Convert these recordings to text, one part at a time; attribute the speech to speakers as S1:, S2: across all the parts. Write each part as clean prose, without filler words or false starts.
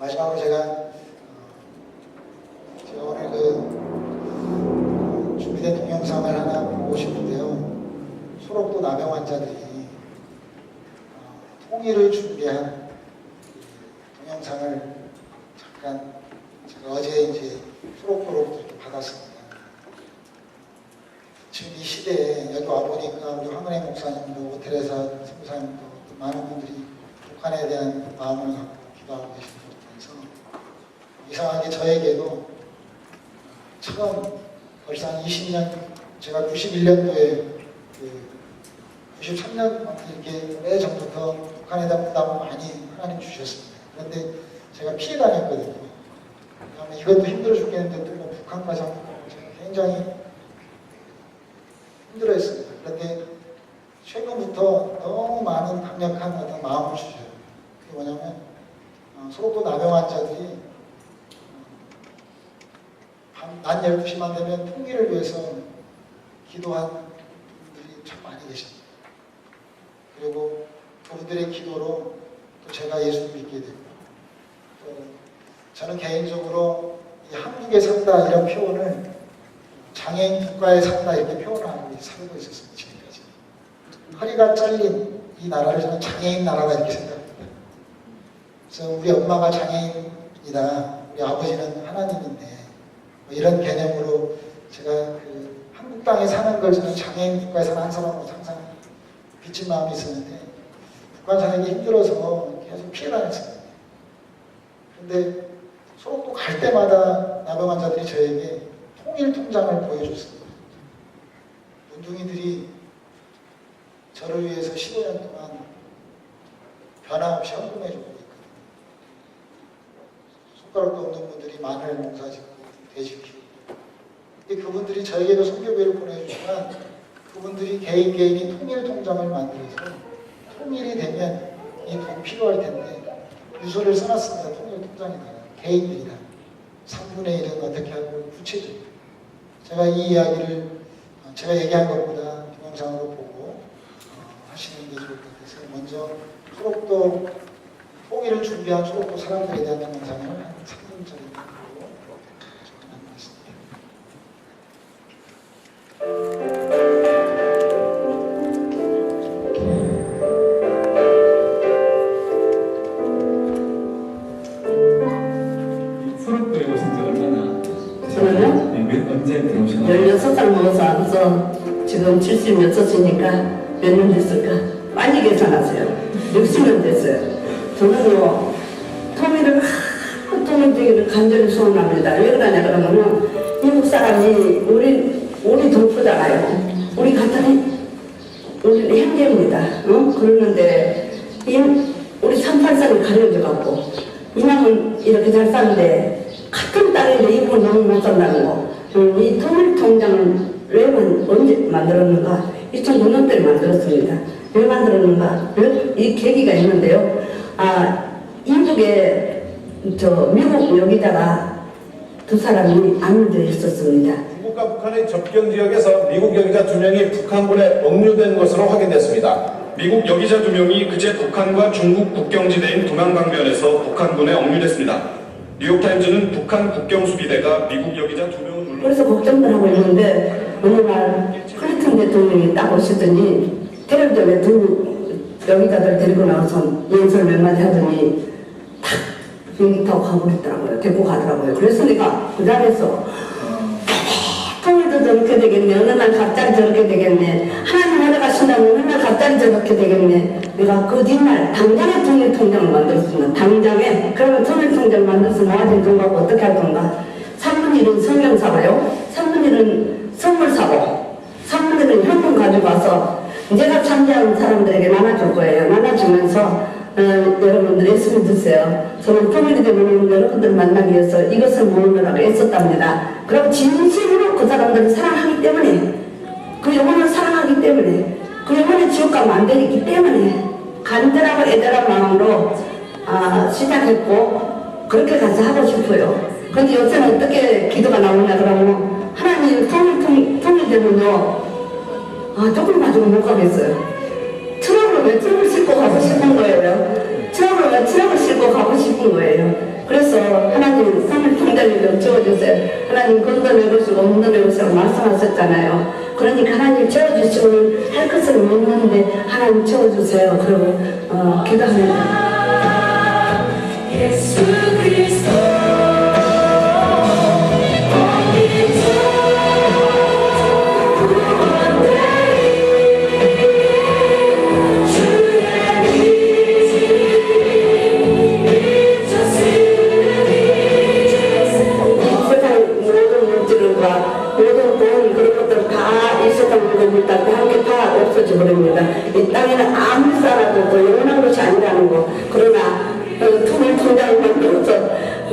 S1: 마지막으로 제가 오늘 준비된 동영상을 하나 보고 싶은데요. 소록도 남영 환자들이 통일을 준비한 동영상을 잠깐 제가 어제 이제 소록도로부터 이렇게 받았습니다. 지금 이 시대에 여기 와보니까 우리 황은혜 목사님도 오테레사 선교사님도 많은 분들이 북한에 대한 마음을 갖고 기도하고 계신 것 같아서 이상하게 저에게도 처음 벌써 한 20년, 제가 91년도에 93년 이렇게 오래전부터 북한에 대한 부담을 많이 하나님 주셨습니다. 그런데 제가 피해 다녔거든요. 왜냐하면 이것도 힘들어 죽겠는데 또 뭐 북한까지 하고 제가 굉장히 힘들어했습니다. 그런데 최근부터 너무 많은 강력한 어떤 마음을 주셔요. 그게 뭐냐면 소록도 남영 환자들이 낮 12시만 되면 통일을 위해서 기도한 분들이 참 많이 계십니다. 그리고 그분들의 기도로 또 제가 예수를 믿게 되고, 또 저는 개인적으로 이 한국에 산다 이런 표현을 장애인 국가에 산다 이렇게 표현하고 살고 있었습니다. 지금까지. 허리가 잘린 이 나라를 저는 장애인 나라다 이렇게 생각합니다. 그래서 우리 엄마가 장애인이다, 우리 아버지는 하나님인데 뭐 이런 개념으로 제가 한국 땅에 사는 걸 저는 장애인 국가에 사는 한 사람으로 항상 빚진 마음이 있었는데 북한 사는 게 힘들어서 계속 피해 다녔습니다. 그런데 소록도 갈 때마다 남영 환자들이 저에게 통일 통장을 보여줬습니다. 문둥이들이 저를 위해서 15년 동안 변함없이 헌금해주고 있거든요. 손가락도 없는 분들이 마늘 농사 짓고 돼지 키우고, 근데 그분들이 저에게도 선교비를 보내주지만 그분들이 개인이 통일 통장을 만들어서 통일이 되면 이 돈 필요할 텐데 유서를 써놨습니다. 통일 통장에다가 개인들이다. 3분의 1은 어떻게 하고 구체적으로 제가 이 이야기를 제가 얘기한 것보다 동영상으로 보고 하시는 게 좋을 것 같아서 먼저 소록도 통일을 준비한 소록도 사람들에 대한 동영상을 한 3분짜리 보고 만났습니다.
S2: 소록도에 오신 지 얼마나?
S3: 저는요?
S2: 네, 언제 들어오셨나요?
S3: 16살 먹어서 와서 지금 76이니까 몇 년 됐을까? 빨리 계산하세요. 60년 됐어요. 저는요, 통일을 통일되기를 간절히 소원합니다. 왜 그러냐 그러면은 미국 사람이 우리 동포잖아요. 우리 같은 우리는 형제입니다. 그러는데 우리 38살이 가려져갖고 이남은 이렇게 잘 사는데 같은 딸인데 이분 너무 못 산다는 거. 이 통일통장을 왜 언제 만들었는가? 2009년도에 만들었습니다. 왜 만들었는가? 이 계기가 있는데요. 인북에 미국 여기다가 두 사람이 안주되어 있었습니다.
S4: 중국과 북한의 접경 지역에서 미국 여기자 2명이 북한군에 억류된 것으로 확인됐습니다.
S5: 미국 여기자 2명이 그제 북한과 중국 국경지대인 동양강변에서 북한군에 억류됐습니다. 뉴욕타임즈는 북한 국경수비대가 미국 여기자 2명을 물러
S3: 그래서 걱정을 하고 있는데 어느 날 클린턴 대통령이 딱 오시더니 테러전에 여기다들 데리고 나와서 연설 몇 마디 하더니 탁 비행기 타고 가버렸더라고요. 데리고 가더라고요. 그래서 내가 그 자리에서 통일도 저렇게 되겠네. 어느 날 갑자기 저렇게 되겠네. 하나님 하나가 신다면 어느 날 갑자기 저렇게 되겠네. 내가 그 뒷날 당장에 통일통장을 만들었습니다. 당장에. 그러면 통일통장 만들어서 모아진 돈 갖고 어떻게 할 건가? 3분의 1은 성경 사고요. 3분의 1은 선물 사고. 3분의 1은 현금 가져가서 제가 참여하는 사람들에게 나눠줄 거예요. 나눠주면서 여러분들 애쓰면 드세요. 저는 통일이 되면 여러분들 만나기 위해서 이것을 모으느라고 애썼답니다. 그럼 진심으로 그 사람들을 사랑하기 때문에, 그 영혼을 사랑하기 때문에, 그 영혼의 지옥 가면 안 되기 때문에 간절하고 애절한 마음으로 시작했고 그렇게 가서 하고 싶어요. 근데 요새는 어떻게 기도가 나오냐 그러면 하나님 통일되면요 조금 가지고 못 가겠어요. 트럭을 왜 트럭을 싣고 가고 싶은 거예요. 트럭을 왜 트럭을 싣고 가고 싶은 거예요. 그래서 하나님 삶을 통달력을 채워주세요. 하나님 건너내보시고 문너내보시고 말씀하셨잖아요. 그러니까 하나님 채워주시면 할 것은 없는데 하나님 채워주세요. 그리고 기도합니다.
S6: 예수 그리스도
S3: 모든 돈 그런 것들 다 이 세상 물건들 다 함께 다 없어져 버립니다. 이 땅에는 아무 사람도 없고 영원한 것이 아니라는 거. 그러나 틈을 통장을 만들어서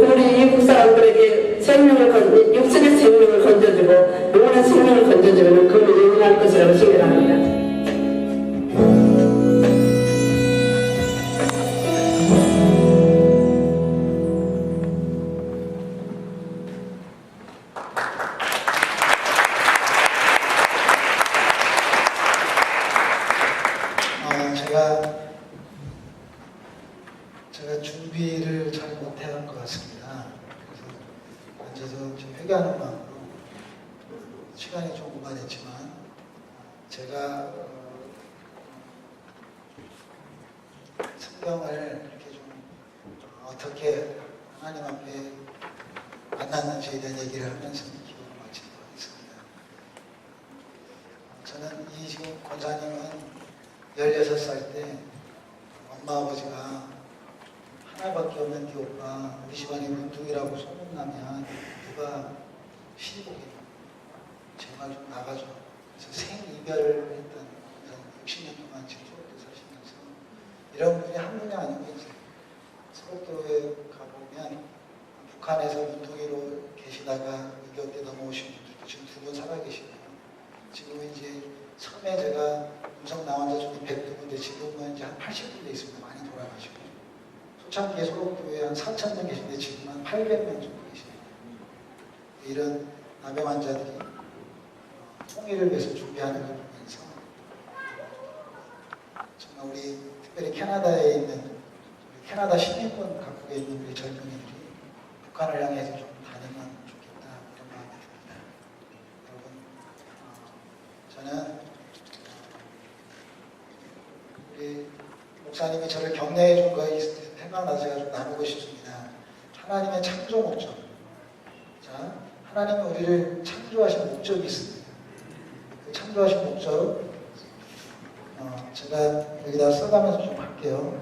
S3: 우리 이국 사람들에게 생명을 육신의 생명을 건져주고 영원한 생명을 건져주면 그건 영원할 것이라고 생각합니다.
S1: 제가 준비를 잘 못한 것 같습니다. 그래서 앉아서 좀 회개하는 마음으로 시간이 좀 오바됐지만 제가 성경을 이렇게 좀 어떻게 하나님 앞에 만났는지에 대한 얘기를 하면서 기도를 마치도록 하겠습니다. 저는 이 지금 권사님은 16살 때 엄마 아버지가 하나밖에 없는 네 오빠 우리 집안이 문둥이라고 소문나면 누가 시집오게 제발 좀 나가줘. 그래서 생이별을 했던 60년 동안 지금 서울대 사시면서 이런 분이 한 분이 아니고 이제 서울도에 가보면 북한에서 문둥이로 계시다가 이 곁에 넘어오신 분들도 지금 2분 살아계시고요. 지금 이제 처음에 제가 음성 나온 자 중에 100분인데 지금은 이제 한 80분대 있습니다. 많이 돌아가시고 초창기에 소록교회에 한 4,000명 계신데 지금 한 800명 정도 계십니다. 이런 남의 환자들이 통일을 위해서 준비하는 걸 보면서 정말 우리 특별히 캐나다에 있는 캐나다 시민권 갖고 있는 우리 젊은이들이 북한을 향해서 좀 다니면 좋겠다 이런 마음이 듭니다. 여러분 저는 우리 목사님이 저를 격려해 준 거에 생각나서 제가 좀 나누고 싶습니다. 하나님의 창조 목적. 자, 하나님은 우리를 창조하신 목적이 있습니다. 그 창조하신 목적, 제가 여기다 써가면서 좀 할게요.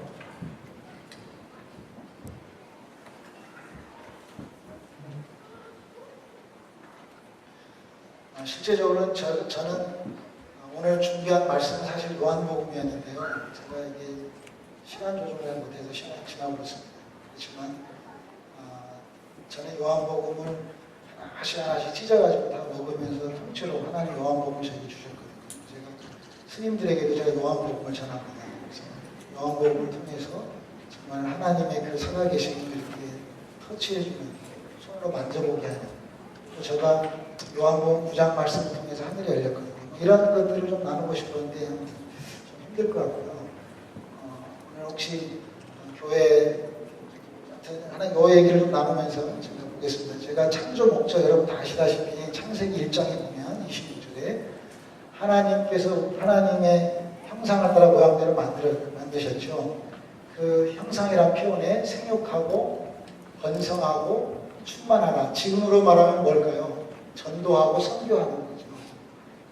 S1: 실제적으로는 저는 오늘 준비한 말씀은 사실 요한복음이었는데요. 제가 이게 시간 조정을 못해서 시간이 지나고 있습니다. 그렇지만 저는 요한복음을 하나씩 찢어가지고 다 먹으면서 통째로 하나님 요한복음을 저에게 주셨거든요. 제가 스님들에게도 제가 요한복음을 전합니다. 그래서 요한복음을 통해서 정말 하나님의 그 살아계신 분을 이렇게 터치해주는, 손으로 만져보게 하는, 또 제가 요한복음 9장 말씀을 통해서 하늘이 열렸거든요. 이런 것들을 좀 나누고 싶었는데 좀 힘들 것 같고요. 오늘 혹시 교회 하나님 요 얘기를 좀 나누면서 제가 보겠습니다. 제가 창조 목적 여러분 다 아시다시피 창세기 1장에 보면 26절에 하나님께서 하나님의 형상을 따라 모양대로 만드셨죠. 그 형상이란 표현에 생육하고 번성하고 충만하라. 지금으로 말하면 뭘까요? 전도하고 선교하는 거죠.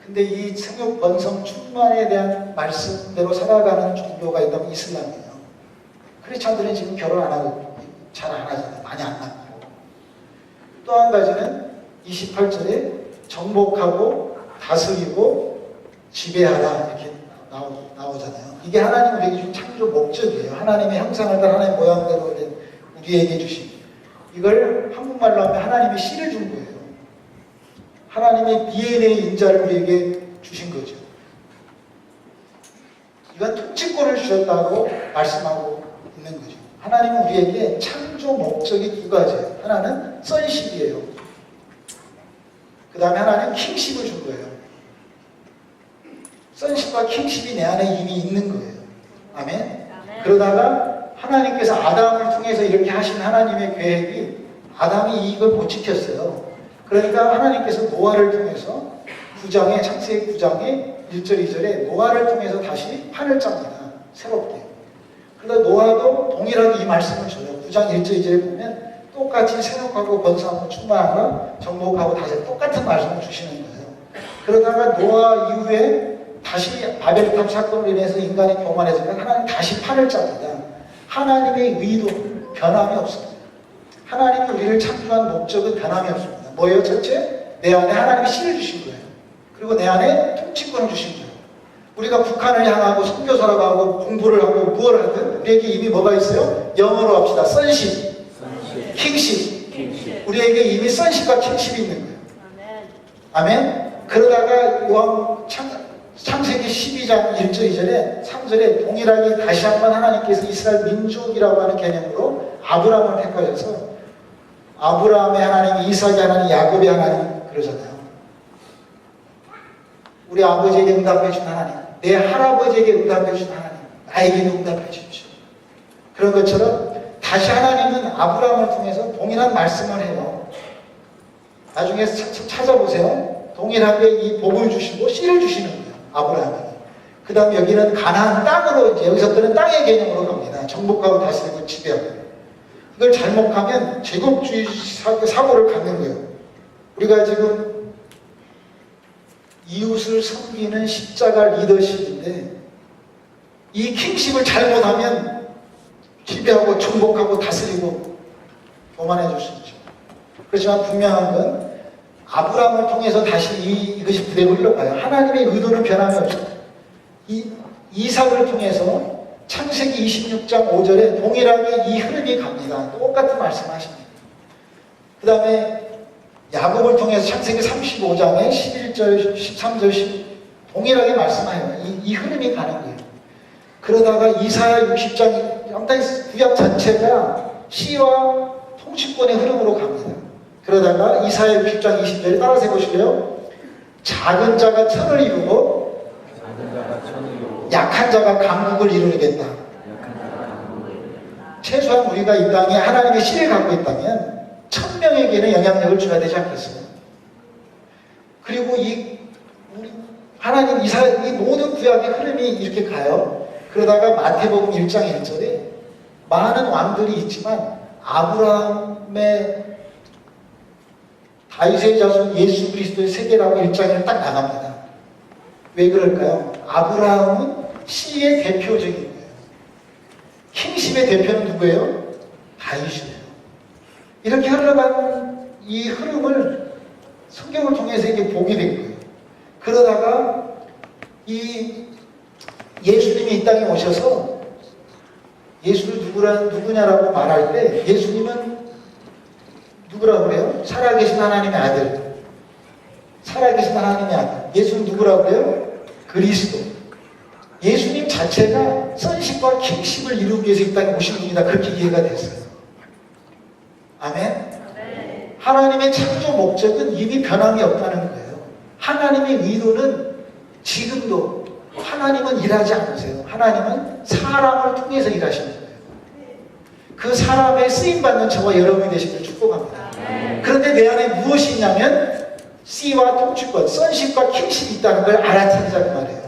S1: 근데 이 생육 번성 충만에 대한 말씀대로 살아가는 종교가 있다면 이슬람이에요. 크리스찬들은 지금 결혼 안 하고 잘 안 하잖아요. 많이 안 낳고. 또 한 가지는 28절에 정복하고 다스리고 지배하라 이렇게 나오잖아요. 이게 하나님 우리에게 준 창조 목적이에요. 하나님의 형상을 따라 하나님의 모양대로 된 우리에게 주신, 이걸 한국말로 하면 하나님이 씨를 준 거예요. 하나님의 DNA 인자를 우리에게 주신 거죠. 이건 통치권을 주셨다고 말씀하고 있는 거죠. 하나님은 우리에게 창조 목적이 두 가지예요. 하나는 선십이에요. 그 다음에 하나는 킹십을 준 거예요. 선십과 킹십이 내 안에 이미 있는 거예요. 아멘. 그러다가 하나님께서 아담을 통해서 이렇게 하신 하나님의 계획이 아담이 이걸 못 지켰어요. 그러니까 하나님께서 노아를 통해서 창세기 9장에 1절 2절에 노아를 통해서 다시 판을 짭니다. 새롭게. 그러다 노아도 동일하게 이 말씀을 줘요. 9장 1절 2절에 보면 똑같이 생육하고 번성하고 충만하라 정복하고 다시 똑같은 말씀을 주시는 거예요. 그러다가 노아 이후에 다시 바벨탑 사건으로 인해서 인간이 교만해지니까 하나님 다시 판을 짭니다. 하나님의 의도 변함이 없습니다. 하나님이 우리를 창조한 목적은 변함이 없습니다. 뭐예요? 첫째, 내 안에 하나님이 씨를 주신 거예요. 그리고 내 안에 통치권을 주신 거예요. 우리가 북한을 향하고 선교사라고 하고 공부를 하고 무엇을 하든 우리에게 이미 뭐가 있어요? 영어로 합시다. 선십, 킹십. 우리에게 이미 선십과 킹십이 있는 거예요. 아멘. 그러다가 창세기 12장 1절 2절에 3절에 동일하게 다시 한번 하나님께서 이스라엘 민족이라고 하는 개념으로 아브라함을 택하셔서 아브라함의 하나님, 이삭의 하나님, 야곱의 하나님 그러잖아요. 우리 아버지에게 응답해 준 하나님, 내 할아버지에게 응답해 준 하나님, 나에게도 응답해 주십시오. 그런 것처럼 다시 하나님은 아브라함을 통해서 동일한 말씀을 해요. 나중에 찾아보세요. 동일하게 이 복을 주시고 씨를 주시는 거예요. 아브라함에게. 그 다음 여기는 가나안 땅으로 이제 여기서부터는 땅의 개념으로 갑니다. 정복하고 다스리고 지배하고. 이걸 잘못하면 제국주의 사고를 갖는 거예요. 우리가 지금 이웃을 섬기는 십자가 리더십인데 이 킹십을 잘못하면 지배하고 정복하고 다스리고 교만해질 수 있죠. 그렇지만 분명한 건 아브라함을 통해서 다시 이것이 그대로 흘러가요. 하나님의 의도는 변함이 없어요. 이삭을 통해서 창세기 26장 5절에 동일하게 이 흐름이 갑니다. 똑같은 말씀하십니다. 그 다음에 야곱을 통해서 창세기 35장에 11절, 13절, 10 동일하게 말씀해요. 이 흐름이 가는 거예요. 그러다가 이사야 60장 구약 전체가 시와 통치권의 흐름으로 갑니다. 그러다가 이사야 60장 20절에 따라서 해보실래요? 작은 자가 천을 이루고 약한 자가 강국을 이루겠다. 최소한 우리가 이 땅에 하나님의 씨를 갖고 있다면 1000명에게는 영향력을 줘야 되지 않겠어요? 그리고 우리 하나님 이 모든 구약의 흐름이 이렇게 가요. 그러다가 마태복음 1장 1절에 많은 왕들이 있지만 아브라함의 다윗의 자손 예수 그리스도의 세계라고 1장에 딱 나갑니다. 왜 그럴까요? 아브라함은 씨의 대표적인 거예요. 킹십의 대표는 누구예요? 다윗이에요. 이렇게 흘러가는 이 흐름을 성경을 통해서 이게 보게 된 거예요. 그러다가 이 예수님이 이 땅에 오셔서 예수를 누구냐라고 말할 때 예수님은 누구라고 그래요? 살아계신 하나님의 아들. 살아계신 하나님의 아들. 예수는 누구라고 그래요? 그리스도. 예수님 자체가 선십과 킹십을 이루기 위해서 이 땅에 오신 분이다. 그렇게 이해가 됐어요. 아멘? 하나님의 창조 목적은 이미 변함이 없다는 거예요. 하나님의 의도는 지금도 하나님은 일하지 않으세요. 하나님은 사람을 통해서 일하시는 거예요. 그 사람의 쓰임받는 저와 여러분이 되시길 축복합니다. 그런데 내 안에 무엇이 있냐면 씨와 통치권, 선십과 킹십이 있다는 걸 알아차리자는 말이에요.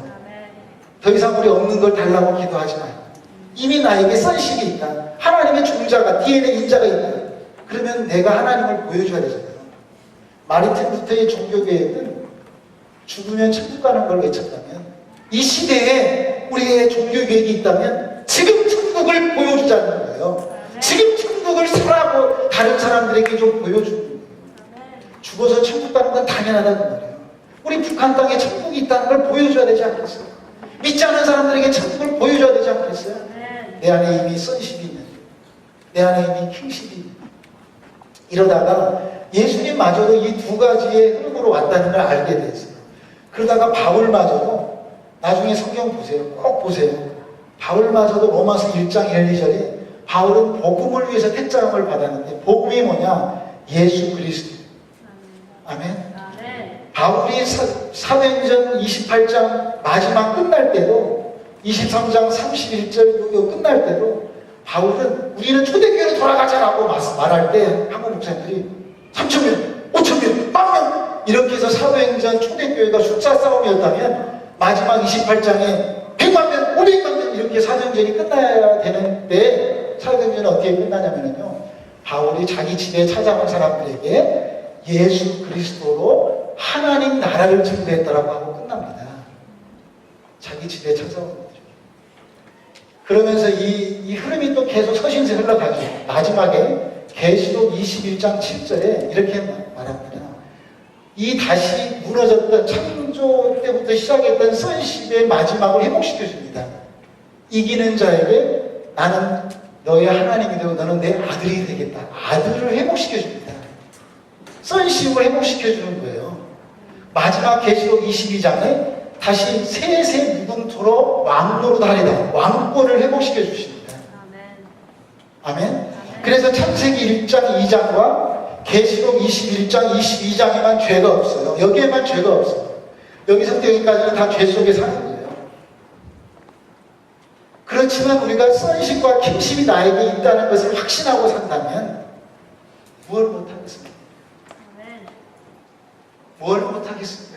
S1: 더 이상 우리 없는 걸 달라고 기도하지 마요. 이미 나에게 선십이 있다. 하나님의 종자가, DNA 인자가 있다. 그러면 내가 하나님을 보여줘야 되잖아요. 마르틴 루터의 종교개혁은 죽으면 천국 가는 걸 외쳤다면 이 시대에 우리의 종교개혁이 있다면 지금 천국을 보여주자는 거예요. 지금 천국을 살아고 다른 사람들에게 좀 보여주는 거예요. 죽어서 천국 가는 건 당연하다는 말이에요. 우리 북한 땅에 천국이 있다는 걸 보여줘야 되지 않겠어요? 믿지 않는 사람들에게 천국을 보여줘야 되지 않겠어요? 내 안에 이미 선십이 있는, 내 안에 이미 킹십이 있는. 이러다가 예수님마저도 이 두 가지의 흐름으로 왔다는 걸 알게 됐어요. 그러다가 바울마저도 나중에 성경 보세요. 꼭 보세요. 바울마저도 로마서 1장 1, 2절에 바울은 복음을 위해서 택장을 받았는데 복음이 뭐냐? 예수 그리스도. 아멘. 바울이 사도행전 28장 마지막 끝날 때도 23장 31절 끝날 때도 바울은 우리는 초대교회로 돌아가자라고 말할 때 한국 목사님들이 3,000명, 5,000명, 10,000명 이렇게 해서 사도행전 초대교회가 숫자 싸움이었다면 마지막 28장에 100만 명, 500만 명 이렇게 사도행전이 끝나야 되는데 사도행전은 어떻게 끝나냐면요. 바울이 자기 집에 찾아온 사람들에게 예수 그리스도로 하나님 나라를 증거했다라고 하고 끝납니다. 자기 집에 찾아온 거죠. 그러면서 이 흐름이 또 계속 서신서 흘러가죠. 마지막에 계시록 21장 7절에 이렇게 말합니다. 이 다시 무너졌던 창조 때부터 시작했던 선십의 마지막을 회복시켜줍니다. 이기는 자에게 나는 너의 하나님이 되고 너는 내 아들이 되겠다. 아들을 회복시켜줍니다. 선십을 회복시켜주는 거예요. 마지막 계시록 22장에 다시 세세 무궁토로 왕노로 다리다. 왕권을 회복시켜 주십니다. 아멘. 그래서 창세기 1장 2장과 계시록 21장 22장에만 죄가 없어요. 여기에만 죄가 없어요. 여기서부터 여기까지는 다 죄 속에 사는 거예요. 그렇지만 우리가 선식과 킹십이 나에게 있다는 것을 확신하고 산다면 뭘 못하겠습니까? 뭘 못하겠습니까?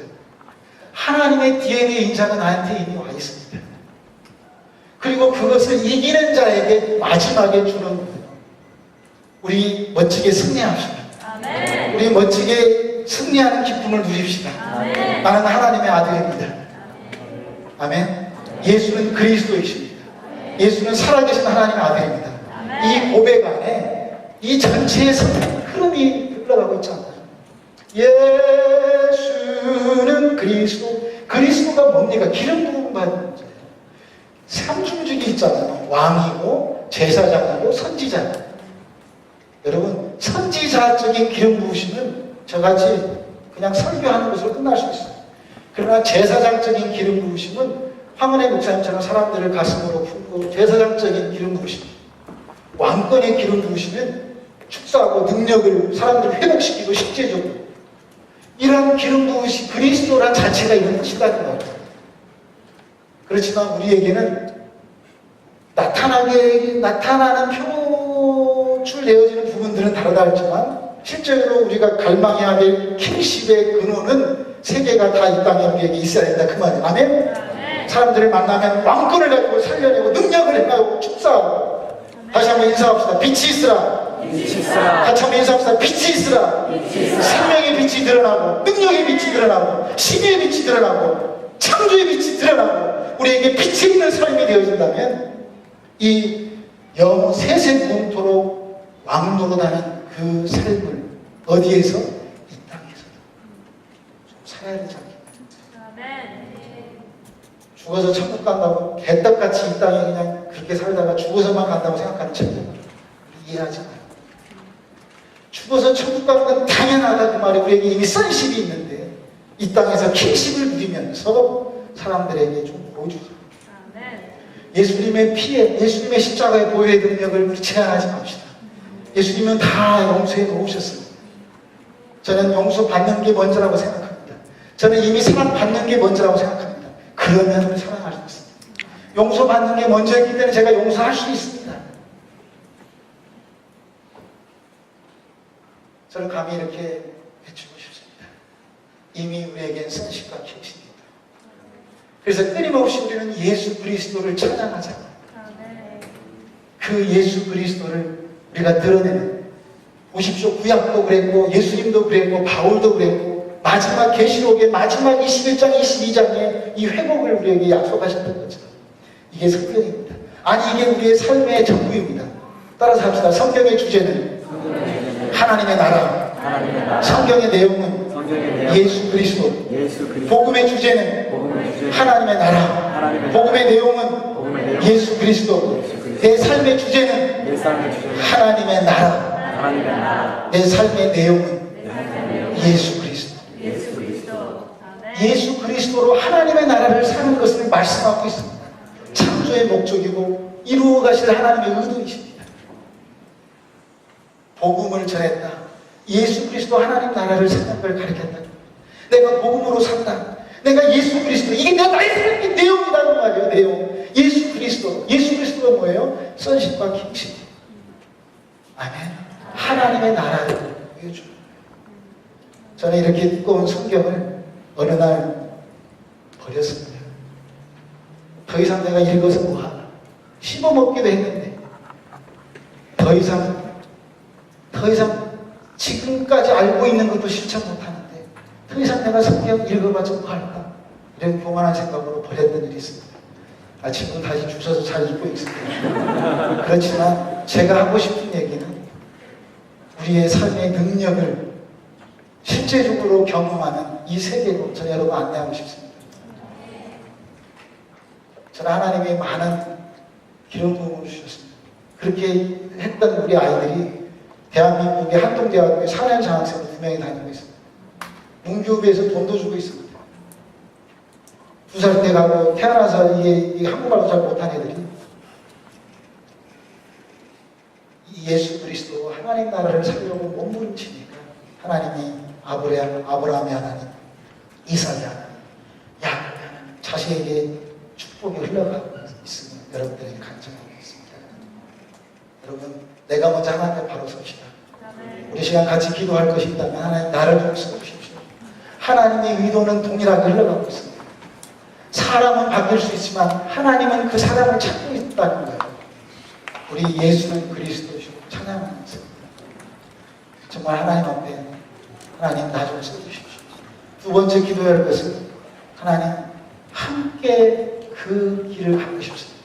S1: 하나님의 DNA 인자가 나한테 이미 와 있습니다. 그리고 그것을 이기는 자에게 마지막에 주는 거예요. 우리 멋지게 승리합시다. 아멘. 우리 멋지게 승리하는 기쁨을 누립시다. 아멘. 나는 하나님의 아들입니다. 아멘. 예수는 그리스도이십니다. 예수는 살아계신 하나님의 아들입니다. 아멘. 이 고백 안에 이 전체의 흐름이 흘러가고 있잖아요. 예수는 그리스도. 그리스도가 뭡니까? 기름 부음 받는 자예요. 삼중직이 있잖아요. 왕이고 제사장이고 선지자. 여러분 선지자적인 기름 부으심은 저같이 그냥 설교하는 것으로 끝날 수 있어요. 그러나 제사장적인 기름 부으심은 황은혜 목사님처럼 사람들을 가슴으로 품고 제사장적인 기름 부으심, 왕권의 기름 부으시면 축사하고 능력을 사람들을 회복시키고 실제적으로 이러한 기름 부으시 그리스도란 자체가 있는 것이라는 거예요. 그렇지만 우리에게는 나타나는 표출되어지는 부분들은 다르다 했지만 실제로 우리가 갈망해야 될 킹십의 근원은 세계가 다 이 땅에 우리에게 있어야 된다 그 말이에요. 아멘? 사람들을 만나면 왕권을 가지고 살려내고 능력을 행하고 축사하고 다시 한번 인사합시다. 빛이 있으라. 같이 한번 인사합시다. 빛이 있으라. 생명의 빛이 드러나고 능력의 빛이 드러나고 신의 빛이 드러나고 창조의 빛이 드러나고 우리에게 빛이 있는 삶이 되어진다면 이 영원 세세무궁토록 왕노릇하는 그 삶을 어디에서? 이 땅에서 좀 살아야 되지 않겠나? 죽어서 천국 간다고 개떡같이 이 땅에 그냥 그렇게 살다가 죽어서만 간다고 생각하는 천국 이해하지 마요. 죽어서 천국 가는 건 당연하다 그 말이 우리에게 이미 선십이 있는데 이 땅에서 킹십을 누리면서 사람들에게 좀 보여주죠. 예수님의 피에 예수님의 십자가의 보혈의 능력을 우리 제한하지 맙시다. 예수님은 다 용서해 놓으셨어요. 저는 용서받는 게 먼저라고 생각합니다. 저는 이미 사랑받는 게 먼저라고 생각합니다. 그러면 우리 사랑할 수 있습니다. 용서받는 게 먼저였기 때문에 제가 용서할 수 있습니다. 저는 감히 이렇게 외치고 싶습니다. 이미 우리에겐 선식과 킹십이 있다. 그래서 끊임없이 우리는 예수 그리스도를 찬양하자. 그 예수 그리스도를 우리가 드러내는 보십시오. 구약도 그랬고 예수님도 그랬고 바울도 그랬고 마지막 계시록의 마지막 21장 22장에 이 회복을 우리에게 약속하셨던 거죠. 이게 성경입니다. 아니 이게 우리의 삶의 전부입니다. 따라서 합시다. 성경의 주제는 하나님의 나라. 성경의 내용은 예수 그리스도. 복음의 주제는 하나님의 나라. 복음의 내용은 예수 그리스도. 내 삶의 주제는 하나님의 나라. 내 삶의 내용은 예수 그리스도. 예수 그리스도로 하나님의 나라를 사는 것을 말씀하고 있습니다. 창조의 목적이고 이루어 가실 하나님의 의도이십니다. 복음을 전했다. 예수 그리스도 하나님 나라를 사는 걸 가르쳤다. 내가 복음으로 산다. 내가 예수 그리스도 이게 나의 삶의 내용이라는 말이에요. 내용. 예수 그리스도. 예수 그리스도가 뭐예요? 선식과 킹시티. 아멘. 하나님의 나라를 보여줍니다. 저는 이렇게 두꺼운 성경을 어느 날 버렸습니다. 더 이상 내가 읽어서 뭐하나. 씹어먹기도 했는데 더 이상 지금까지 알고 있는 것도 실천 못하는데 더 이상 내가 성경 읽어봐서 뭐할까. 이런 교만한 생각으로 버렸던 일이 있습니다. 지금 다시 주셔서 잘 읽고 있습니다. 그렇지만 제가 하고 싶은 얘기는 우리의 삶의 능력을 실제적으로 경험하는 이 세계로 저는 여러분 안내하고 싶습니다. 저는 하나님이 많은 기름 부음을 주셨습니다. 그렇게 했던 우리 아이들이 대한민국의 한동대학교에 4년 장학생으로 2명이 다니고 있습니다. 문교부에서 돈도 주고 있습니다. 2살 때 가고 태어나서 이게 한국말도 잘 못한 애들이 이 예수 그리스도 하나님 나라를 살려고 몸부림치니까 하나님이 아브라함의 하나님, 이삭의 하나님, 야곱의 하나님, 자신에게 축복이 흘러가고 있으면 여러분들에게 간증하고 있습니다. 여러분, 내가 먼저 하나님 바로 섭시다. 우리 시간 같이 기도할 것이 있다면 하나님 나를 좀 써주십시오. 하나님의 의도는 동일하게 흘러가고 있습니다. 사람은 바뀔 수 있지만 하나님은 그 사람을 찾고 있다는 거예요. 우리 예수는 그리스도시고 찬양하면서 정말 하나님 앞에 하나님 나 좀 써주십시오. 두 번째 기도해야 할 것은 하나님 함께 그 길을 가고 싶습니다.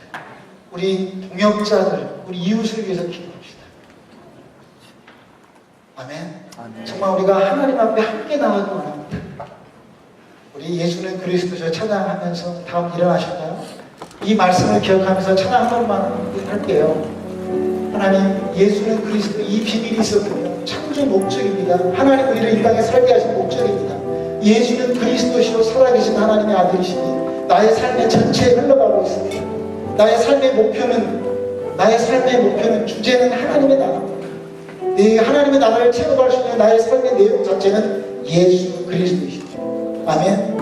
S1: 우리 동역자들, 우리 이웃을 위해서 기도합시다. 아멘. 정말 우리가 하나님 앞에 함께 나가기 원합니다. 우리 예수는 그리스도셔 찬양하면서 다음 일어나실까요? 이 말씀을 기억하면서 찬양 한 번만 할게요. 하나님, 예수는 그리스도, 이 비밀이 있었군요. 창조 목적입니다. 하나님 우리를 이 땅에 살게 하신 목적입니다. 예수는 그리스도시요 살아계신 하나님의 아들이시니 나의 삶의 전체에 흘러가고 있습니다. 나의 삶의 목표는 주제는 하나님의 나라입니다. 내 하나님의 나라를 체험할 수 있는 나의 삶의 내용 자체는 예수 그리스도이시죠. 아멘.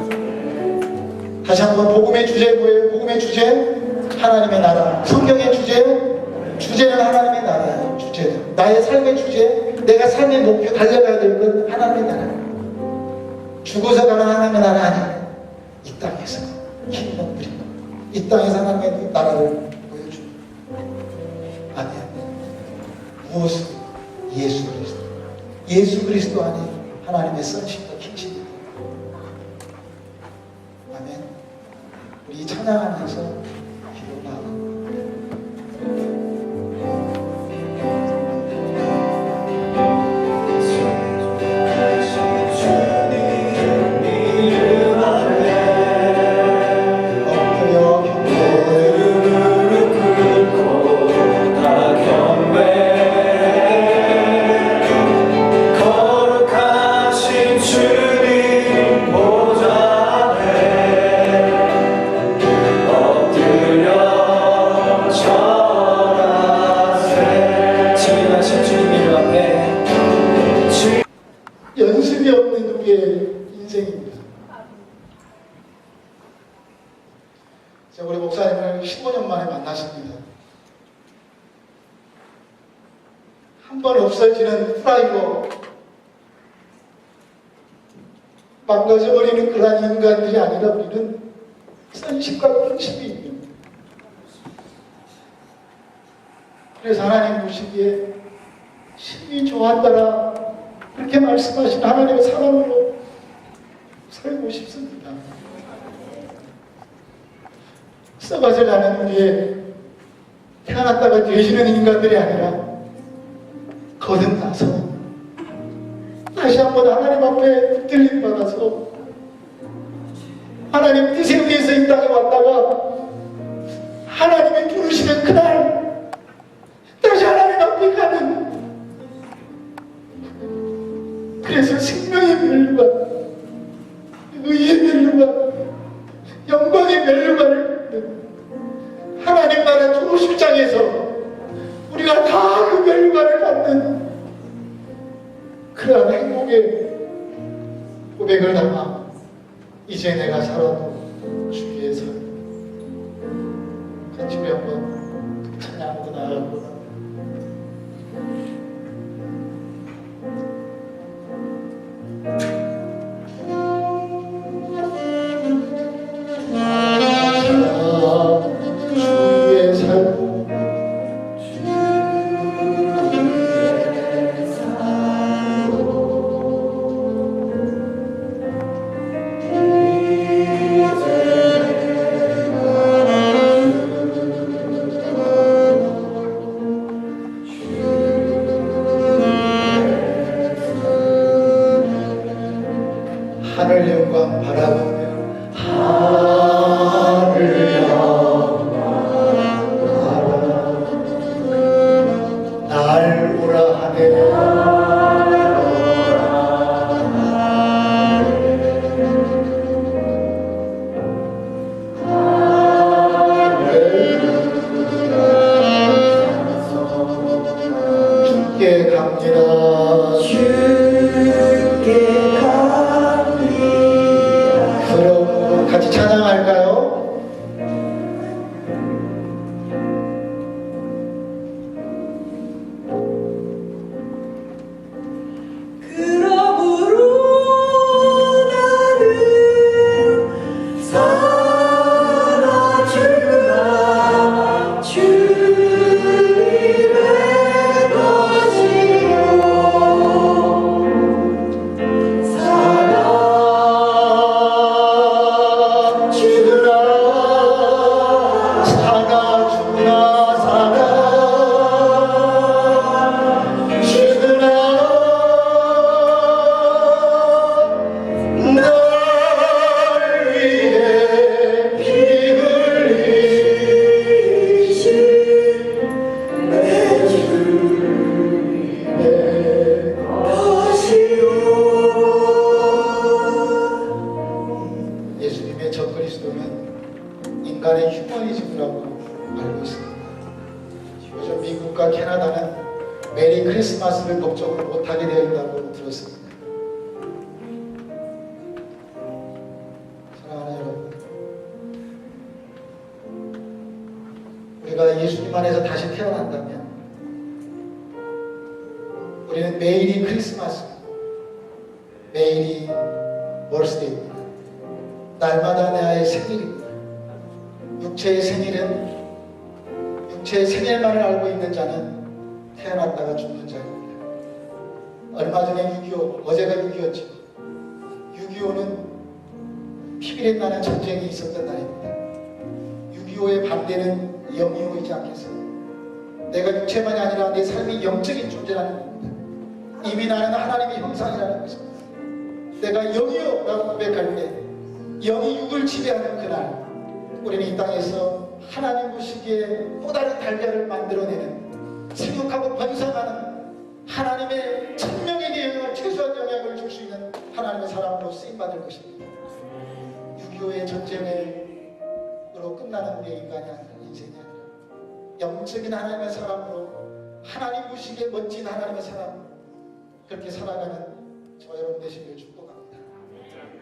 S1: 다시 한번 복음의 주제 뭐예요? 복음의 주제 하나님의 나라. 성경의 주제는 하나님의 나라예요. 주제는 나의 삶의 주제, 내가 삶의 목표 달려가야 될 건 하나님의 나라예요. 죽어서 가는 하나님의 나라 아니에요. 이 땅에서 킹덤 부리고 이 땅에서 하나님의 나라를 보여줍니다. 아멘. 무엇은 예수 그리스도. 예수 그리스도 안에 하나님의 선식과 킹십니다. 아멘. 우리 찬양하면서 기도 나아갑니다. 연습이 없는 우리의 인생입니다. 제가 우리 목사님을 15년 만에 만났습니다. 한 번 없어지는 프라이버, 망가져버리는 그러한 인간들이 아니라 우리는 선식과 킹십이 있는. 그래서 하나님 보시기에 심히 좋았더라 그렇게 말씀하신 하나님의 사람으로 살고 싶습니다. 썩어져 가는 우리의 태어났다가 되시는 인간들이 아니라 거듭나서 다시 한번 하나님 앞에 붙들림 받아서 하나님 뜻에 의해서 이 땅에 왔다가 하나님이 부르시는 그날 다시 하나님 앞에 가는, 그래서 생명의 멸류관, 의의 멸류관, 영광의 멸류관을 하나님 나라 주호식장에서 우리가 다 그 멸류관을 받는 그러한 행복의 고백을 담아 이제 내가 살아도 주 위에 살. 같이 우리 한번 찬양하고 나아가고 주의 삶 하늘 영광 바라보며 하늘 영광 바라보며 날 오라 하네 주께 갑니다 주께 그럼 같이 찬양할까요?
S6: 그러므로 나는 살아주나 주님의 것이요
S1: 예수님의 적그리스도는 인간의 휴머니즘이라고 알고 있습니다. 요즘 미국과 캐나다는 메리 크리스마스를 법적으로 못하게 되어 있다고 들었습니다. 사랑하는 여러분, 우리가 예수님 안에서 다시 태어난다면 우리는 매일이 크리스마스, 매일이 버스데이입니다. 날마다 나의 생일입니다. 육체의 생일만을 알고 있는 자는 태어났다가 죽는 자입니다. 얼마 전에 6.25, 어제가 6.25였죠. 6.25는 피비린 나는 전쟁이 있었던 날입니다. 6.25의 반대는 영이 오이지 않겠어요. 내가 육체만이 아니라 내 삶이 영적인 존재라는 겁니다. 이미 나는 하나님의 형상이라는 것입니다. 내가 영이요 라고 고백할 때 영이 육을 지배하는 그날 우리는 이 땅에서 하나님 보시기에 또 다른 달걀을 만들어내는 생육하고 번성하는 하나님의 천명에게 최소한 영향을 줄 수 있는 하나님의 사람으로 쓰임받을 것입니다. 6.25의 전쟁으로 끝나는 우리의 인간이 아니라 인생이 아니라 영적인 하나님의 사람으로 하나님 보시기에 멋진 하나님의 사람 그렇게 살아가는 저와 여러분 되시길 축복합니다.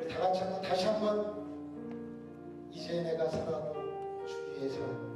S1: 우리 다 같이 한번 다시 한번 이제 내가 살아도 주 위에 살아